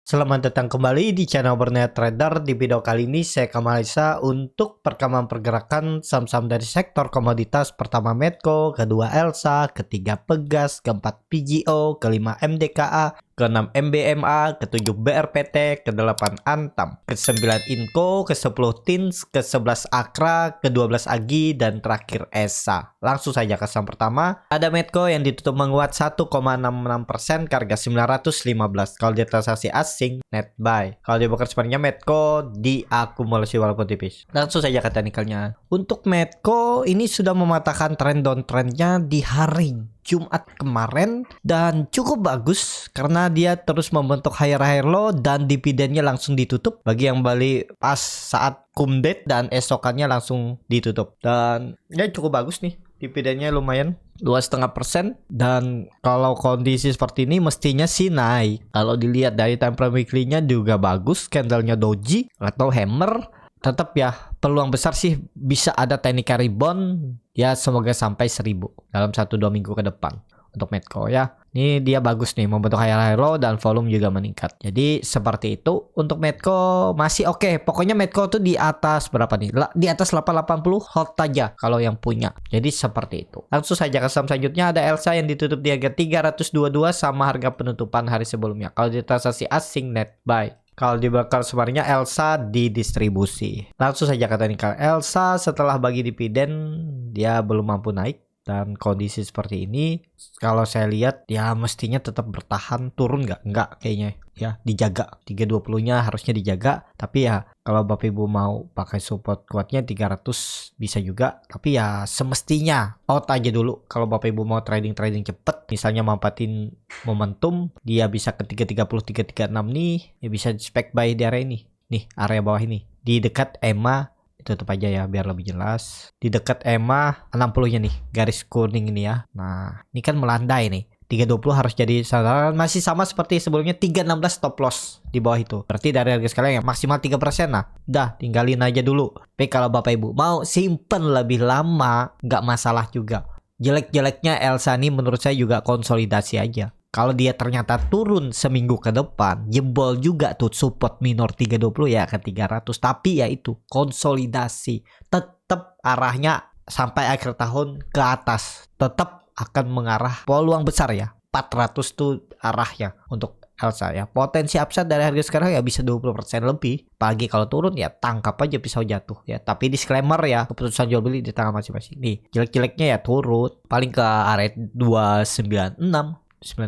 Selamat datang kembali di channel Berniat Trader. Di video kali ini saya Kamalisa untuk perkembangan pergerakan saham-saham dari sektor komoditas. Pertama Medco, kedua Elsa, ketiga Pegas, keempat PGO, kelima MDKA, ke-6 MBMA, ke-7 BRPT, ke-8 Antam, ke-9 Inco, ke-10 Tins, ke-11 Akra, ke-12 Agi, dan terakhir ESA. Langsung saja ke saham pertama. Ada Medco yang ditutup menguat 1,66% ke harga 915. Kalau di transaksi asing, net buy. Kalau di broker sebenarnya Medco diakumulasi walaupun tipis. Langsung saja ke teknikalnya. Untuk Medco ini sudah mematahkan tren downtrendnya di hari Jumat kemarin dan cukup bagus karena dia terus membentuk higher low dan dividennya langsung ditutup bagi yang beli pas saat kumdet dan esokannya langsung ditutup, dan ya cukup bagus nih, dividennya lumayan 2,5%, dan kalau kondisi seperti ini mestinya sih naik. Kalau dilihat dari time frame weekly-nya juga bagus, candlenya doji atau hammer. Tetap ya peluang besar sih bisa ada technical rebound ya, semoga sampai 1000 dalam 1-2 minggu ke depan untuk Medco ya. Ini dia bagus nih, membentuk high low dan volume juga meningkat. Jadi seperti itu untuk Medco, masih oke. Pokoknya Medco tuh di atas berapa nih? Di atas 880 hold aja kalau yang punya. Jadi seperti itu. Langsung saja ke saham selanjutnya, ada Elsa yang ditutup di harga 322 sama harga penutupan hari sebelumnya. Kalau di transaksi asing net buy. Kalau di broker sebenarnya Elsa didistribusi. Langsung saja ke teknikal Elsa, setelah bagi dividen dia belum mampu naik. Dan kondisi seperti ini kalau saya lihat ya mestinya tetap bertahan, turun nggak kayaknya ya, dijaga 320 nya harusnya dijaga. Tapi ya kalau Bapak Ibu mau pakai support kuatnya 300 bisa juga, tapi ya semestinya out aja dulu. Kalau Bapak Ibu mau trading cepet, misalnya manfaatin momentum dia bisa ke 330 336 nih, ya bisa spek buy di area ini nih, area bawah ini di dekat EMA. Tutup aja ya biar lebih jelas. Di dekat EMA 60-nya nih, garis kuning ini ya. Nah, ini kan melandai nih. 320 harus jadi sasaran, masih sama seperti sebelumnya. 316 stop loss di bawah itu. Berarti dari harga sekarang ya maksimal 3%. Nah, udah tinggalin aja dulu. Tapi kalau Bapak Ibu mau simpen lebih lama, nggak masalah juga. Jelek-jeleknya Elsa ini menurut saya juga konsolidasi aja. Kalau dia ternyata turun seminggu ke depan, jebol juga tuh support minor 320 ya ke 300. Tapi ya itu konsolidasi. Tetap arahnya sampai akhir tahun ke atas. Tetap akan mengarah peluang besar ya. 400 tuh arahnya untuk Elsa ya. Potensi upside dari harga sekarang ya bisa 20% lebih. Pagi kalau turun ya tangkap aja pisau jatuh ya. Tapi disclaimer ya, keputusan jual beli di tangan masing-masing. Nih, jelek-jeleknya ya turun paling ke area 296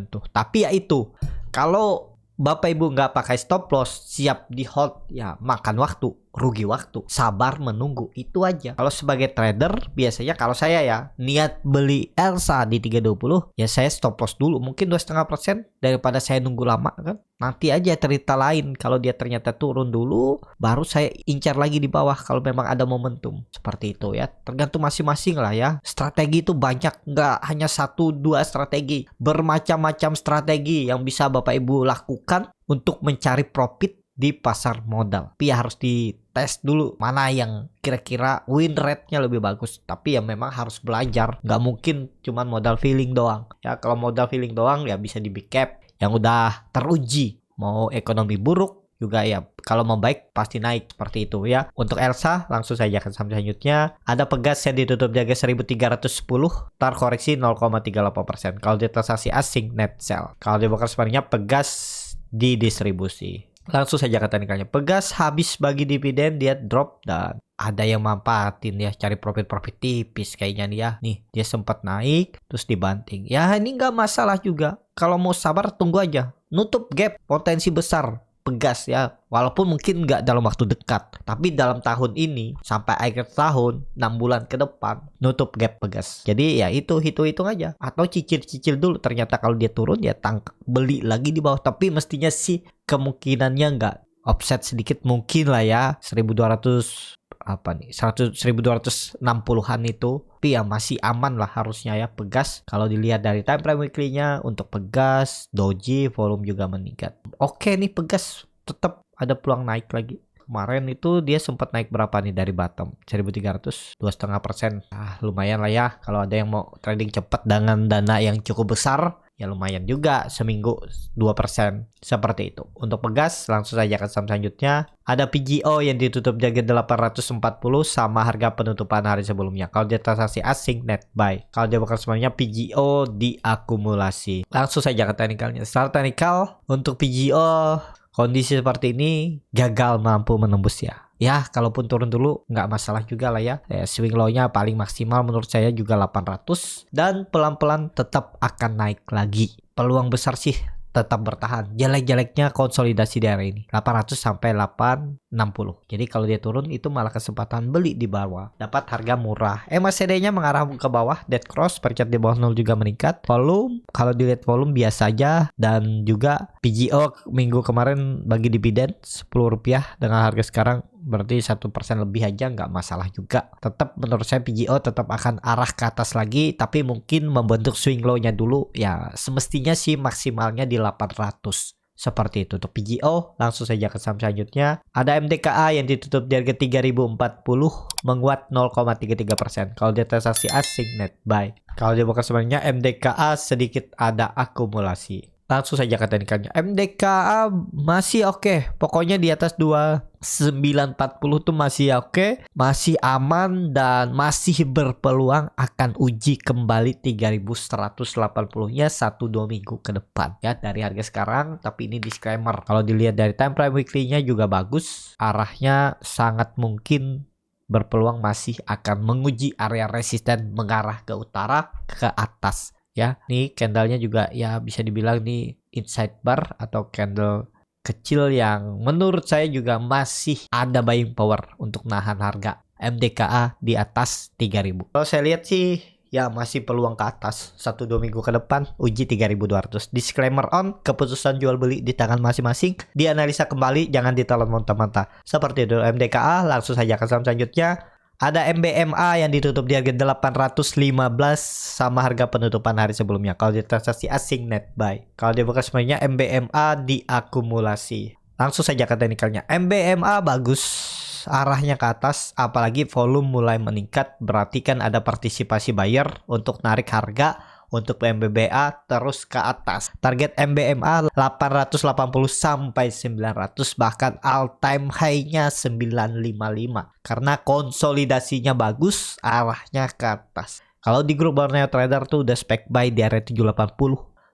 tuh. Tapi ya itu, kalau Bapak Ibu nggak pakai stop loss, siap di hold ya, makan waktu, rugi waktu, sabar menunggu, itu aja. Kalau sebagai trader biasanya kalau saya ya niat beli Elsa di 320 ya saya stop loss dulu, mungkin 2,5% daripada saya nunggu lama kan. Nanti aja cerita lain, kalau dia ternyata turun dulu baru saya incar lagi di bawah kalau memang ada momentum. Seperti itu ya, tergantung masing-masing lah ya. Strategi itu banyak, nggak hanya 1-2 strategi, bermacam-macam strategi yang bisa Bapak Ibu lakukan untuk mencari profit di pasar modal. Tapi ya harus dites dulu mana yang kira-kira win rate-nya lebih bagus. Tapi ya memang harus belajar, nggak mungkin cuman modal feeling doang ya. Kalau modal feeling doang ya bisa di big cap yang udah teruji. Mau ekonomi buruk juga ya, kalau membaik pasti naik, seperti itu ya. Untuk Elsa langsung saja ke saham selanjutnya, ada Pegas yang ditutup di harga 1310, tar koreksi 0,38%. Kalau di transaksi asing net sell. Kalau di broker sebenarnya Pegas didistribusi. Langsung saja ke teknikalnya. Pegas habis bagi dividen dia drop dan ada yang manfaatin ya, cari profit tipis kayaknya nih ya. Nih dia sempat naik terus dibanting. Ya ini nggak masalah juga. Kalau mau sabar tunggu aja. Nutup gap potensi besar Pegas ya. Walaupun mungkin nggak dalam waktu dekat, tapi dalam tahun ini sampai akhir tahun 6 bulan ke depan nutup gap Pegas. Jadi ya itu hitung-hitung aja atau cicil-cicil dulu. Ternyata kalau dia turun ya tangkap beli lagi di bawah. Tapi mestinya sih kemungkinannya nggak, offset sedikit mungkin lah ya, 1200 apa nih, 1260-an itu. Tapi ya masih aman lah harusnya ya Pegas. Kalau dilihat dari time frame weekly-nya untuk Pegas, doji, volume juga meningkat. Oke nih Pegas tetap ada peluang naik lagi. kemarin itu dia sempat naik berapa nih dari bottom 1.300, 2,5%. Lumayan lah ya kalau ada yang mau trading cepat dengan dana yang cukup besar. Ya lumayan juga, seminggu 2%. Seperti itu. Untuk pegas, langsung saja ke saham selanjutnya. Ada PGO yang ditutup di harga 840 sama harga penutupan hari sebelumnya. Kalau dia transaksi asing, net buy. Kalau dia bukan semuanya, PGO diakumulasi. Langsung saja ke teknikalnya. Secara teknikal, untuk PGO, kondisi seperti ini gagal mampu menembus ya. Ya, kalaupun turun dulu nggak masalah juga lah ya. Swing low-nya paling maksimal menurut saya juga 800 dan pelan-pelan tetap akan naik lagi. Peluang besar sih tetap bertahan. Jelek-jeleknya konsolidasi di area ini 800 sampai 860. Jadi kalau dia turun itu malah kesempatan beli di bawah. Dapat harga murah. MACD-nya mengarah ke bawah. Dead cross per chart di bawah 0 juga meningkat. Volume kalau dilihat volume biasa aja, dan juga PGO minggu kemarin bagi dividen Rp10 dengan harga sekarang berarti 1% lebih aja nggak masalah juga. Tetap menurut saya PGO tetap akan arah ke atas lagi, tapi mungkin membentuk swing low-nya dulu ya, semestinya sih maksimalnya di 800. Seperti itu untuk PGO. Langsung saja ke saham selanjutnya. Ada MDKA yang ditutup di harga 3040 menguat 0,33%. Kalau dia transaksi asing, net buy. Kalau dia bukan sebenarnya MDKA sedikit ada akumulasi. Langsung saja ke teknikalnya. MDKA masih oke. Pokoknya di atas 2940 tuh masih oke, masih aman, dan masih berpeluang akan uji kembali 3180-nya 1-2 minggu ke depan ya dari harga sekarang. Tapi ini disclaimer, kalau dilihat dari time frame weekly-nya juga bagus, arahnya sangat mungkin berpeluang masih akan menguji area resisten mengarah ke utara ke atas. Ya, nih candlenya juga ya bisa dibilang nih inside bar atau candle kecil yang menurut saya juga masih ada buying power untuk nahan harga MDKA di atas 3000. Kalau saya lihat sih ya masih peluang ke atas 1-2 minggu ke depan uji 3200. Disclaimer on, keputusan jual beli di tangan masing-masing, dianalisa kembali, jangan ditelan mentah-mentah. Seperti itu MDKA. Langsung saja ke saham selanjutnya. Ada MBMA yang ditutup di harga 815 sama harga penutupan hari sebelumnya. Kalau di transaksi asing, net buy. Kalau dia bukan sebenarnya MBMA diakumulasi. Langsung saja ke teknikalnya. MBMA bagus, arahnya ke atas, apalagi volume mulai meningkat, berarti kan ada partisipasi buyer untuk narik harga untuk MBBA terus ke atas. Target MBMA 880 sampai 900, bahkan all time high-nya 955. Karena konsolidasinya bagus, arahnya ke atas. Kalau di grup Borneo Trader tuh udah spec buy di area 780,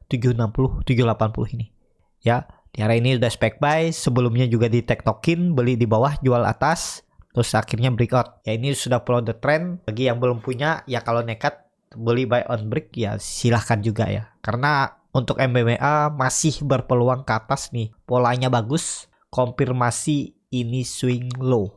760, 780 ini. Ya, di area ini udah spec buy, sebelumnya juga di tektokin, beli di bawah, jual atas, terus akhirnya breakout. Ya ini sudah follow the trend. Bagi yang belum punya, ya kalau nekat beli buy on break ya silahkan juga ya, karena untuk MBMA masih berpeluang ke atas nih, polanya bagus, konfirmasi ini swing low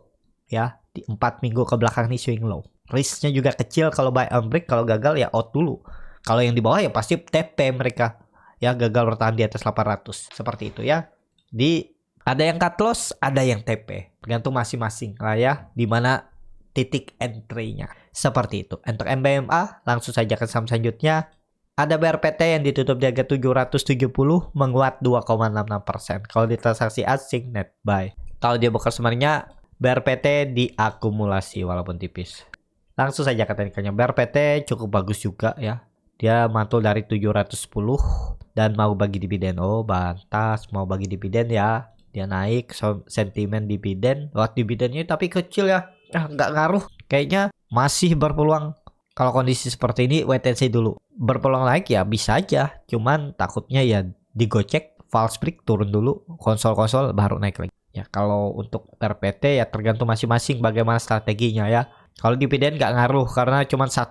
ya, di 4 minggu ke belakang nih swing low, risknya juga kecil kalau buy on break. Kalau gagal ya out dulu, kalau yang di bawah ya pasti TP mereka ya, gagal bertahan di atas 800 seperti itu ya. Ada yang cut loss, ada yang TP, tergantung masing-masing lah ya, dimana titik entry-nya. Seperti itu. Untuk MBMA, langsung saja ke saham selanjutnya. Ada BRPT yang ditutup di harga 770 menguat 2,66%. Kalau di transaksi asing, net buy. Kalau dia bukan sebenarnya BRPT diakumulasi walaupun tipis. Langsung saja ke teknikalnya. BRPT cukup bagus juga ya. Dia mantul dari 710 dan mau bagi dividen. Oh, bantas mau bagi dividen ya. Dia naik sentimen dividen. Lewat dividennya tapi kecil ya. Nggak ngaruh. Kayaknya masih berpeluang. Kalau kondisi seperti ini wait and see dulu. Berpeluang naik ya bisa aja. Cuman takutnya ya digocek, false break, turun dulu, konsol baru naik lagi. Ya kalau untuk RPT ya tergantung masing-masing bagaimana strateginya ya. Kalau dividen nggak ngaruh karena cuma 1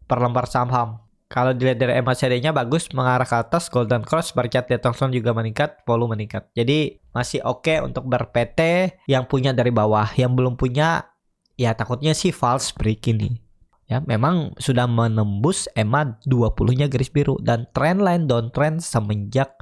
per lembar saham. Kalau dilihat dari MACD-nya bagus, mengarah ke atas, golden cross, bercat Tension juga meningkat, volume meningkat. Jadi masih oke untuk BRPT yang punya dari bawah. Yang belum punya ya takutnya sih false break ini. Ya, memang sudah menembus EMA 20-nya garis biru dan trendline downtrend semenjak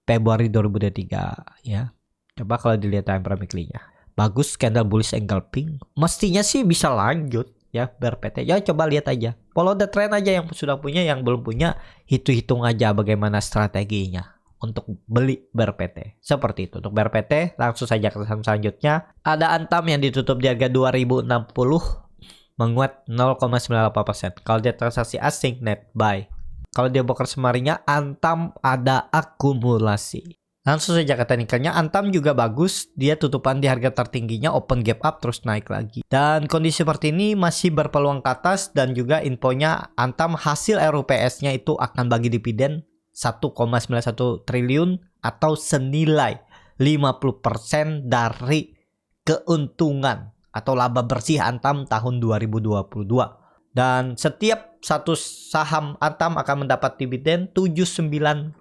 Februari 2023 ya. Coba kalau dilihat time frame weekly-nya. Bagus, candle bullish engulfing. Mestinya sih bisa lanjut ya BRPT. Ya coba lihat aja. Follow the trend aja yang sudah punya, yang belum punya hitung-hitung aja bagaimana strateginya. untuk beli ber-PT. Seperti itu untuk ber-PT. Langsung saja ke saham selanjutnya. Ada Antam yang ditutup di harga 2060 menguat 0,98%. Kalau dia transaksi asing net buy. Kalau dia broker semarinya Antam ada akumulasi. Langsung saja ke teknikalnya, Antam juga bagus. Dia tutupan di harga tertingginya, open gap up terus naik lagi. Dan kondisi seperti ini masih berpeluang ke atas. Dan juga infonya Antam hasil RUPS-nya itu akan bagi dividen 1,91 triliun atau senilai 50% dari keuntungan atau laba bersih Antam tahun 2022. Dan setiap satu saham Antam akan mendapat dividen 79,5.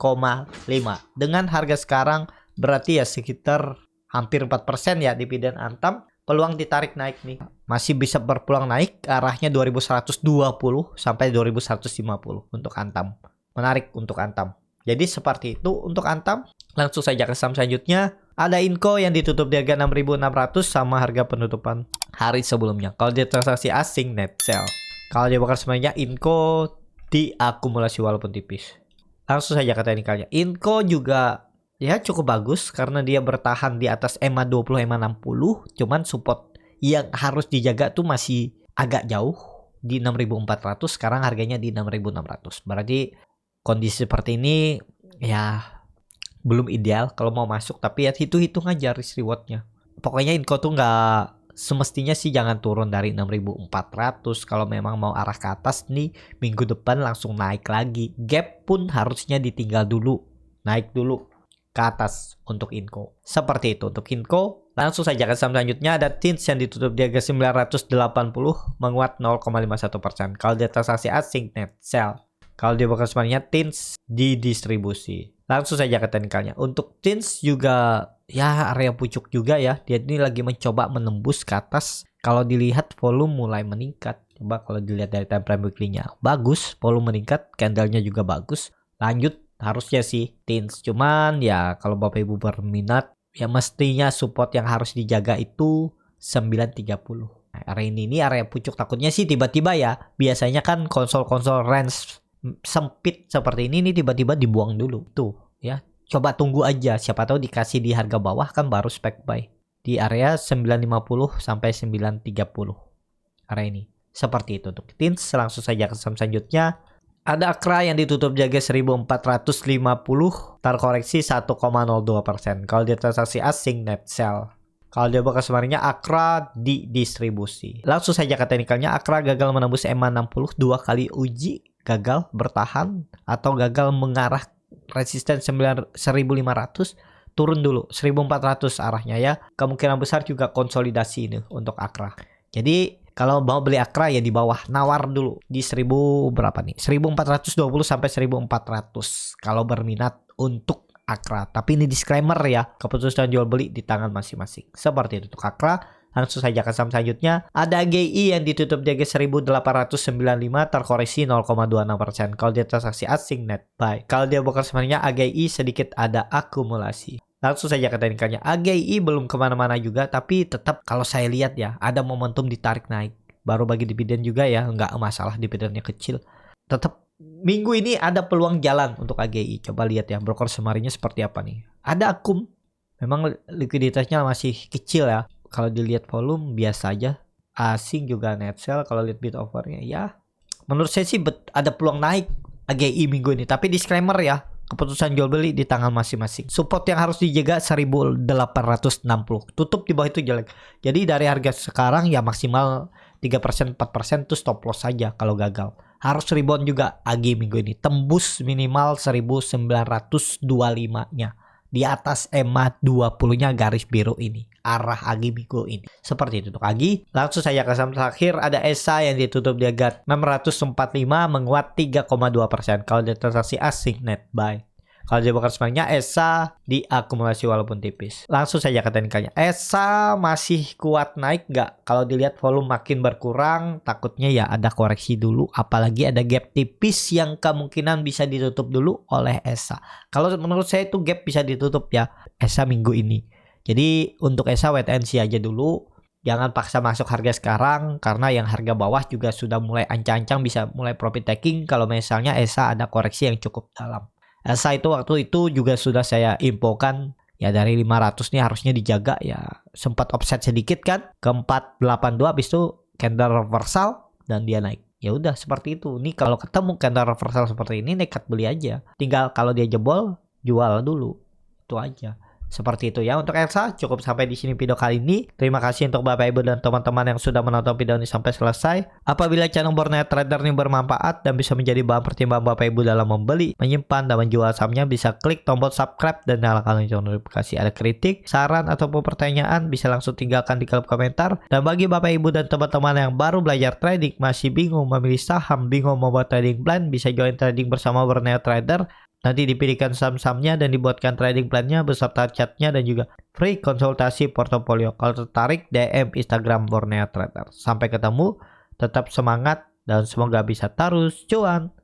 Dengan harga sekarang berarti ya sekitar hampir 4% ya dividen Antam. Peluang ditarik naik nih. Masih bisa berpeluang naik, arahnya 2120 sampai 2150 untuk Antam. Menarik untuk Antam. Jadi seperti itu untuk Antam. Langsung saja ke saham selanjutnya. Ada Inco yang ditutup di harga 6.600 sama harga penutupan hari sebelumnya. Kalau dia transaksi asing net sell. Kalau dia bakal semuanya Inco diakumulasi walaupun tipis. Langsung saja ke teknikalnya. Inco juga ya cukup bagus karena dia bertahan di atas EMA 20 EMA 60. Cuman support yang harus dijaga tuh masih agak jauh di 6.400. Sekarang harganya di 6.600. Berarti kondisi seperti ini ya belum ideal kalau mau masuk. Tapi ya hitung aja risk rewardnya. Pokoknya Inco tuh nggak semestinya sih jangan turun dari 6.400. Kalau memang mau arah ke atas nih, minggu depan langsung naik lagi. Gap pun harusnya ditinggal dulu, naik dulu ke atas untuk Inco. Seperti itu untuk Inco. Langsung saja ke saham selanjutnya. Ada TINS yang ditutup di harga 980 menguat 0,51%. Kalau dia transaksi asing net sell. Kalau dia bakal semuanya TINS didistribusi. Langsung saja ke teknikalnya. Untuk TINS juga ya area pucuk juga ya. Dia ini lagi mencoba menembus ke atas. Kalau dilihat volume mulai meningkat. Coba kalau dilihat dari time frame weekly-nya. Bagus, volume meningkat, candle-nya juga bagus. Lanjut harusnya sih TINS. Cuman ya kalau Bapak Ibu berminat ya mestinya support yang harus dijaga itu 930. Nah, area ini area pucuk, takutnya sih tiba-tiba ya. Biasanya kan konsol-konsol range sempit seperti ini tiba-tiba dibuang dulu tuh ya. Coba tunggu aja, siapa tahu dikasih di harga bawah kan baru spek buy di area 950 sampai 930 area ini. Seperti itu untuk TINS. Langsung saja ke saham selanjutnya. Ada Akra yang ditutup jaga 1450 terkoreksi 1,02%. Kalau dia transaksi asing net sell. Kalau dia bakal sebenarnya Akra didistribusi. Langsung saja ke teknikalnya. Akra gagal menembus EMA 60 2 kali uji, gagal bertahan atau gagal mengarah resisten 1500, turun dulu 1400 arahnya ya. Kemungkinan besar juga konsolidasi ini untuk Akra. Jadi kalau mau beli Akra ya di bawah, nawar dulu di 1000 berapa nih? 1420 sampai 1400 kalau berminat untuk Akra. Tapi ini disclaimer ya, keputusan jual beli di tangan masing-masing. Seperti itu untuk Akra. Langsung saja ke saham selanjutnya. Ada AGI yang ditutup di harga 1895 terkoreksi 0,26%. Kalau dia transaksi asing net buy. Kalau dia broker sebenarnya AGI sedikit ada akumulasi. Langsung saja ke teknikalnya. AGI belum kemana-mana juga, tapi tetap kalau saya lihat ya ada momentum ditarik naik. Baru bagi dividen juga ya, nggak masalah dividennya kecil. Tetap minggu ini ada peluang jalan untuk AGI. Coba lihat ya broker semarinya seperti apa nih. Ada akum. Memang likuiditasnya masih kecil ya. Kalau dilihat volume biasa aja. Asing juga net sell. Kalau lihat bid overnya ya menurut saya sih ada peluang naik AGI minggu ini. Tapi disclaimer ya, keputusan jual beli di tangan masing-masing. Support yang harus dijaga 1860. Tutup di bawah itu jelek. Jadi dari harga sekarang ya maksimal 3% 4% itu stop loss saja kalau gagal. Harus rebound juga AGI minggu ini. Tembus minimal 1925-nya. Di atas EMA 20-nya garis biru ini. Arah AGI minggu ini. Seperti itu untuk AGI. Langsung saja ke saham terakhir. Ada ESA yang ditutup di harga 645 menguat 3,2%. Kalau dia transaksi asing net buy. Kalau dia bakal sebenarnya ESA diakumulasi walaupun tipis. Langsung saja ke teknikalnya. ESA masih kuat naik nggak? Kalau dilihat volume makin berkurang, takutnya ya ada koreksi dulu. Apalagi ada gap tipis yang kemungkinan bisa ditutup dulu oleh ESA. Kalau menurut saya itu gap bisa ditutup ya ESA minggu ini. Jadi untuk ESA wait and see aja dulu. Jangan paksa masuk harga sekarang karena yang harga bawah juga sudah mulai ancang-ancang bisa mulai profit taking kalau misalnya ESA ada koreksi yang cukup dalam. Elsa itu waktu itu juga sudah saya infokan ya, dari 500 nih harusnya dijaga ya, sempat offset sedikit kan ke 482, habis itu candle reversal dan dia naik. Ya udah seperti itu. Nih kalau ketemu candle reversal seperti ini, nekat beli aja. Tinggal kalau dia jebol, jual dulu. Itu aja. Seperti itu ya untuk Elsa. Cukup sampai di sini video kali ini. Terima kasih untuk Bapak Ibu dan teman-teman yang sudah menonton video ini sampai selesai. Apabila channel Borneo Trader ini bermanfaat dan bisa menjadi bahan pertimbangan Bapak Ibu dalam membeli, menyimpan, dan menjual sahamnya, bisa klik tombol subscribe dan nyalakan lonceng notifikasi. Ada kritik, saran, ataupun pertanyaan, bisa langsung tinggalkan di kolom komentar. Dan bagi Bapak Ibu dan teman-teman yang baru belajar trading, masih bingung memilih saham, bingung membuat trading plan, bisa join trading bersama Borneo Trader. Nanti dipilihkan saham-sahamnya dan dibuatkan trading plan-nya beserta chatnya dan juga free konsultasi portofolio. Kalau tertarik, DM Instagram Borneo Trader. Sampai ketemu, tetap semangat dan semoga bisa terus cuan.